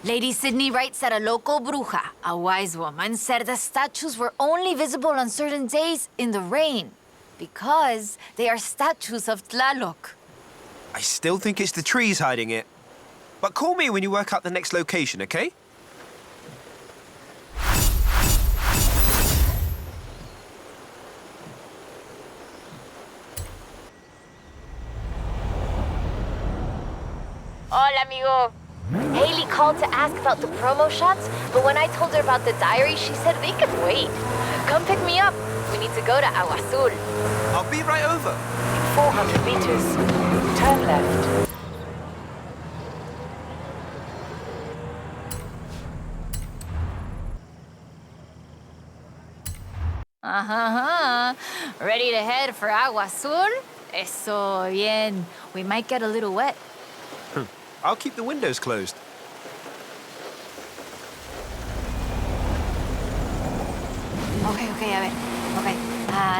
Lady Sidney writes that a local bruja, a wise woman, said the statues were only visible on certain days in the rain because they are statues of Tlaloc. I still think it's the trees hiding it. But call me when you work out the next location, okay? Hola, amigo. Haley called to ask about the promo shots, but when I told her about the diary, she said they could wait. Come pick me up. We need to go to Agua Azul. I'll be right over. 400 meters. Turn left. Ready to head for Agua Azul? Eso bien. We might get a little wet. I'll keep the windows closed. Okay, a ver. Okay,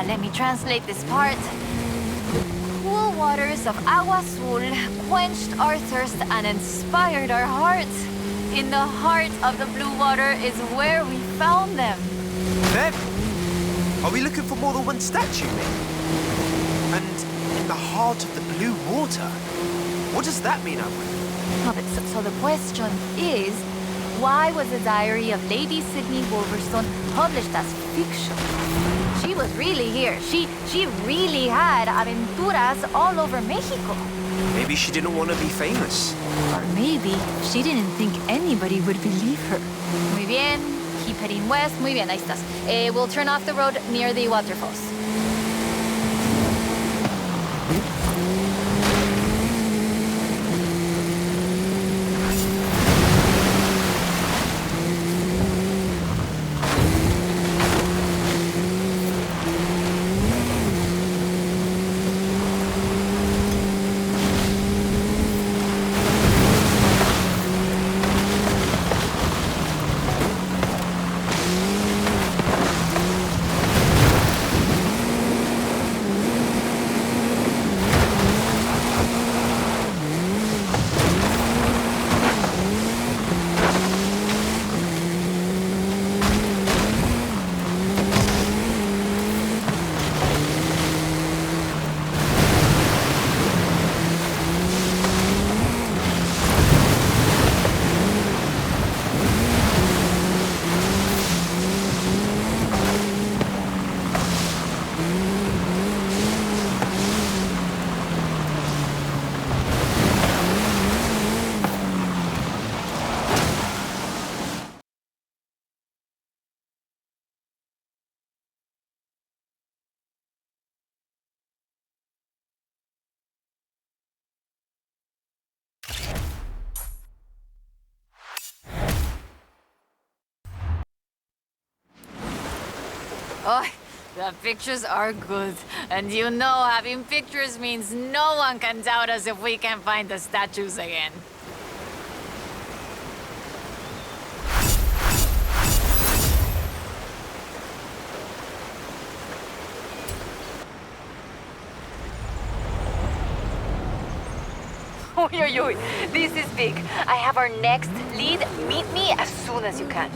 let me translate this part. Cool waters of Agua Azul quenched our thirst and inspired our hearts. In the heart of the blue water is where we found them. Them? Are we looking for more than one statue, mate? And in the heart of the blue water? What does that mean, Alfred? No, but so the question is, why was the diary of Lady Sidney Wolverstone published as fiction? She was really here. She really had aventuras all over Mexico. Maybe she didn't want to be famous. Or maybe she didn't think anybody would believe her. Muy bien. Keep heading west. Muy bien, ahí estás. We'll turn off the road near the waterfalls. Oh, the pictures are good. And you know having pictures means no one can doubt us if we can find the statues again. Oy, this is big. I have our next lead. Meet me as soon as you can.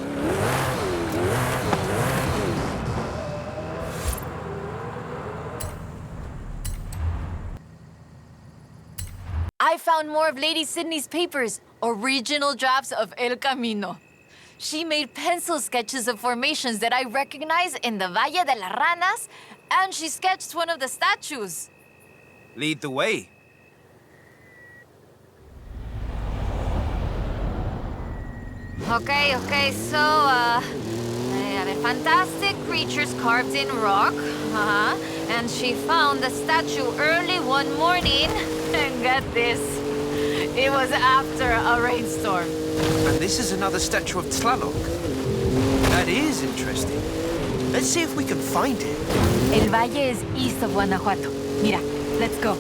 I found more of Lady Sydney's papers, original drafts of El Camino. She made pencil sketches of formations that I recognize in the Valle de las Ranas, and she sketched one of the statues. Lead the way. Okay, so, they have fantastic creatures carved in rock. And she found the statue early one morning. And get this, it was after a rainstorm. And this is another statue of Tlaloc. That is interesting. Let's see if we can find it. El Valle is east of Guanajuato. Mira, let's go.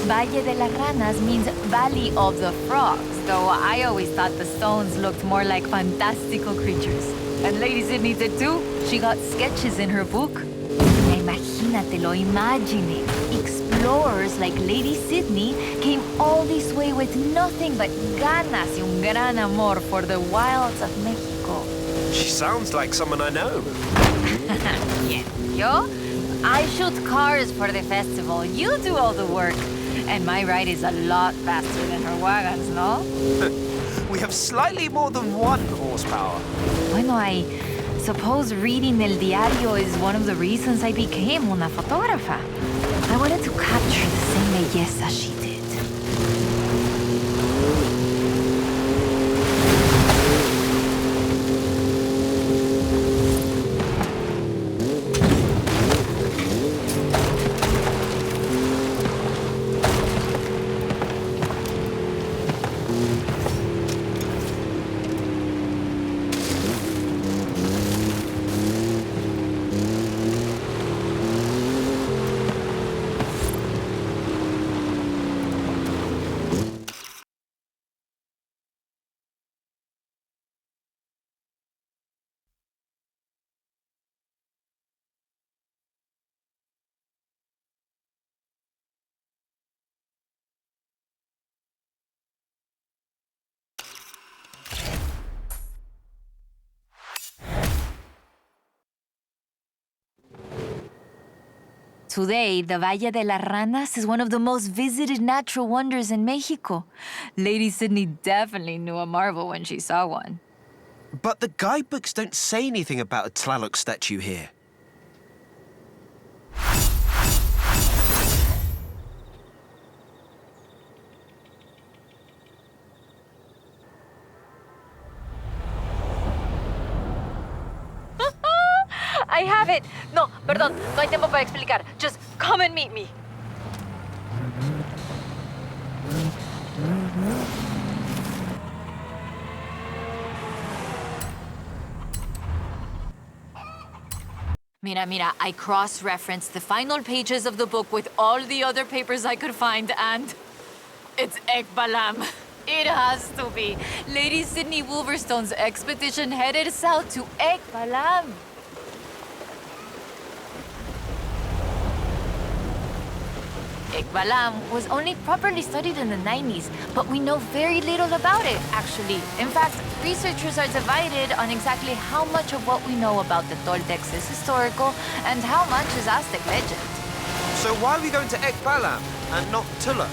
Valle de las Ranas means Valley of the Frogs, though I always thought the stones looked more like fantastical creatures. And Lady Sydney did too. She got sketches in her book. Imagínatelo, imagine it. Explorers like Lady Sydney came all this way with nothing but ganas y un gran amor for the wilds of Mexico. She sounds like someone I know. Yeah. Yo? I shoot cars for the festival. You do all the work. And my ride is a lot faster than her wagons, no? We have slightly more than 1 horsepower. Bueno, I suppose reading El Diario is one of the reasons I became una fotógrafa. I wanted to capture the same belleza she did. Today, the Valle de las Ranas is one of the most visited natural wonders in Mexico. Lady Sydney definitely knew a marvel when she saw one. But the guidebooks don't say anything about a Tlaloc statue here. I have it. No, perdón, no hay tiempo para explicar. Just come and meet me. Mira, I cross-referenced the final pages of the book with all the other papers I could find, and it's Ekbalam. It has to be. Lady Sydney Wolverstone's expedition headed south to Ekbalam. Ekbalam was only properly studied in the 90s, but we know very little about it, actually. In fact, researchers are divided on exactly how much of what we know about the Toltecs is historical and how much is Aztec legend. So why are we going to Ekbalam and not Tula?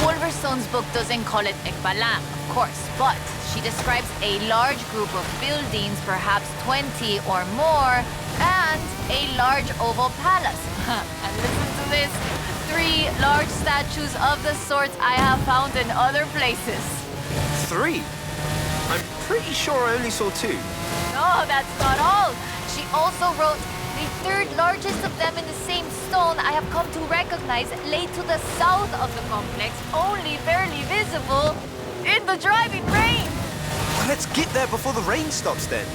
Wolverstone's book doesn't call it Ekbalam, of course, but she describes a large group of buildings, perhaps 20 or more, and a large oval palace. And listen to this. 3 large statues of the sorts I have found in other places. 3? I'm pretty sure I only saw 2. No, that's not all. She also wrote, the 3rd largest of them in the same stone I have come to recognize lay to the south of the complex, only barely visible in the driving rain. Well, let's get there before the rain stops then.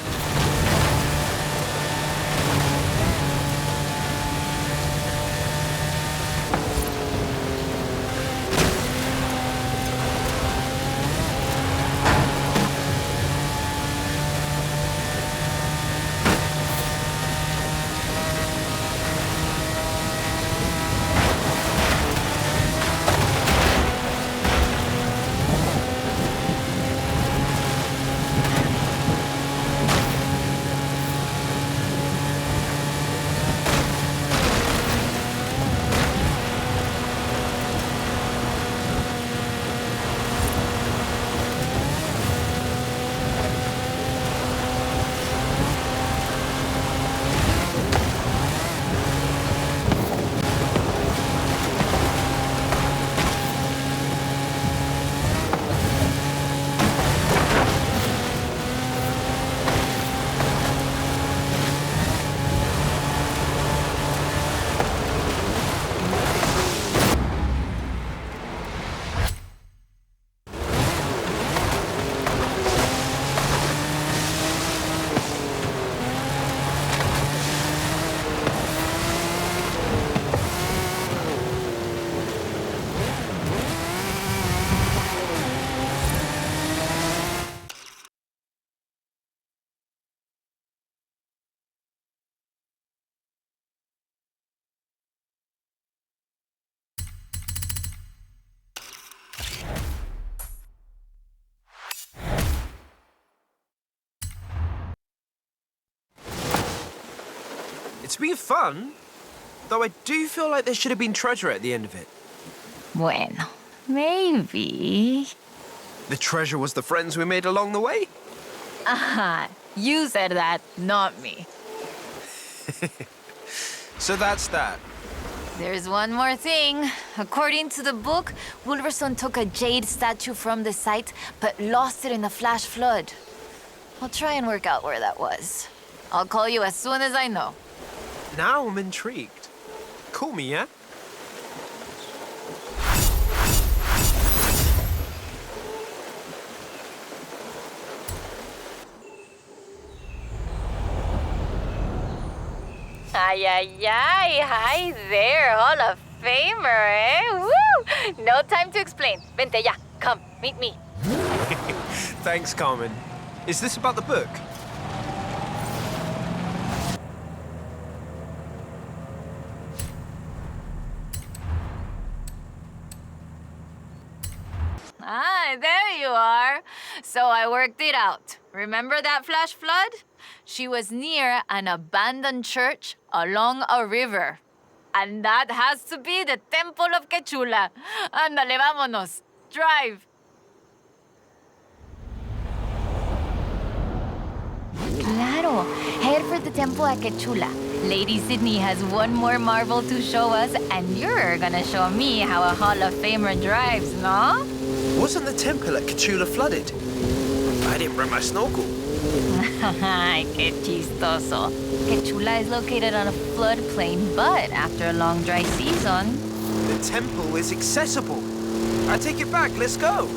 It's been fun, though I do feel like there should have been treasure at the end of it. Bueno, maybe. The treasure was the friends we made along the way? Aha, you said that, not me. So that's that. There's one more thing. According to the book, Wolverstone took a jade statue from the site, but lost it in the flash flood. I'll try and work out where that was. I'll call you as soon as I know. Now I'm intrigued. Call me, yeah? Ay, ay, ay. Hi there, Hall of Famer, eh? Woo! No time to explain. Vente ya. Come, meet me. Thanks, Carmen. Is this about the book? Ah, there you are. So I worked it out. Remember that flash flood? She was near an abandoned church along a river. And that has to be the Temple of QUECHULA. Ándale, vámonos. Drive. Claro. Head for the temple at QUECHULA. Lady Sydney has one more marvel to show us, and you're gonna show me how a Hall of Famer drives, no? Wasn't the temple at QUECHULA flooded? I didn't bring my snorkel. Ay, qué chistoso. QUECHULA is located on a floodplain, but after a long dry season... The temple is accessible. I take it back, let's go.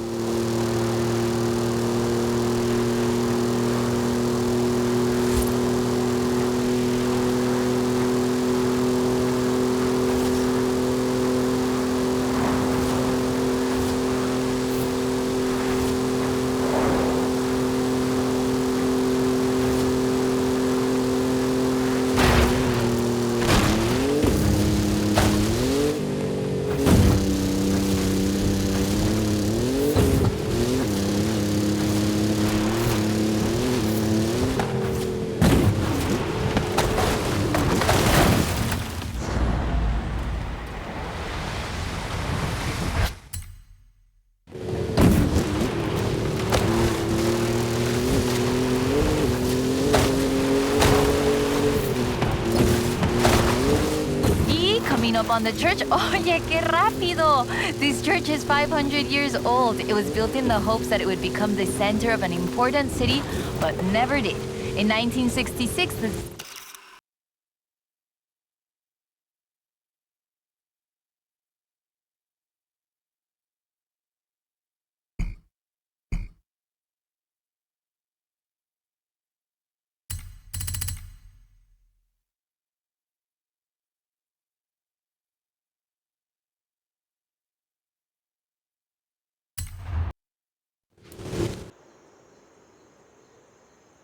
Up on the church. Oye, qué rápido! This church is 500 years old. It was built in the hopes that it would become the center of an important city, but never did. In 1966, the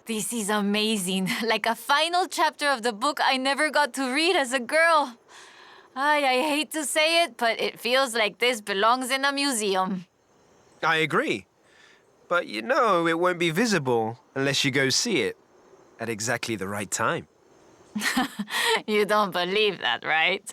This is amazing. Like a final chapter of the book I never got to read as a girl. I hate to say it, but it feels like this belongs in a museum. I agree. But you know it won't be visible unless you go see it at exactly the right time. You don't believe that, right?